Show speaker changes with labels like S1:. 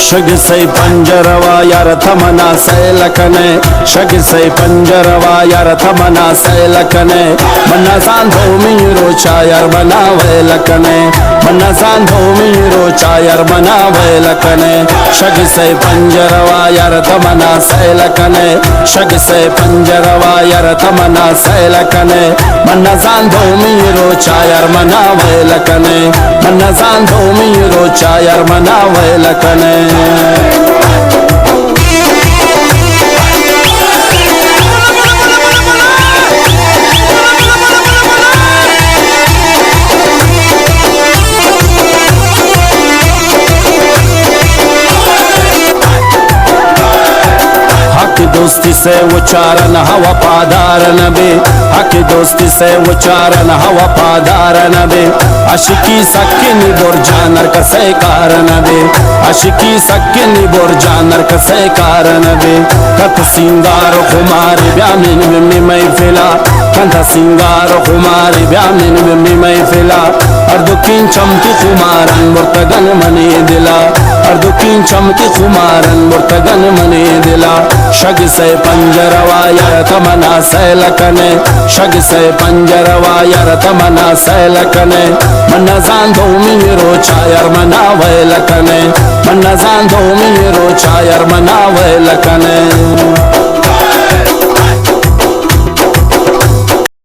S1: Shug से पंजरवा यार थमना सैलकने Shug से पंजरवा यार थमना सैलकने Manna सांधो Miro चायर बनावे लकने मन्ना सांधो मीरो चायर बनावे लकने शग से पंजरवा यार थमना सैलकने शग से पंजरवा यार थमना सैलकने मन्ना सांधो मीरो चायर बनावे लकने मन्ना सांधो मीरो चायर बनावे लकने दोस्ती से वो चारन हवा पादार नबी हक दोस्ती से वो चारन हवा पादार नबी अशिकी सक्किनी बोर जानर कसे कार नबी अशिकी सक्किनी बोर जानर कसे कार नबी कत सिंगार खुमारी ब्यामिन मिम्मी महफिला कंथ सिंगार खुमारी ब्यामिन मिम्मी महफिला अर्दुकिन चमकी खुमारन मुर्तगन मनी दिला अर्दुकिन चमकी खुमारन मुर्तगन मनी दिला शग से पंजरवा यार तमना सैलकने शग से पंजरवा यार तमना सैलकने मन्ना सांधो मीरो चायर मनावे लकने मन्ना सांधो मीरो चायर मनावे लकने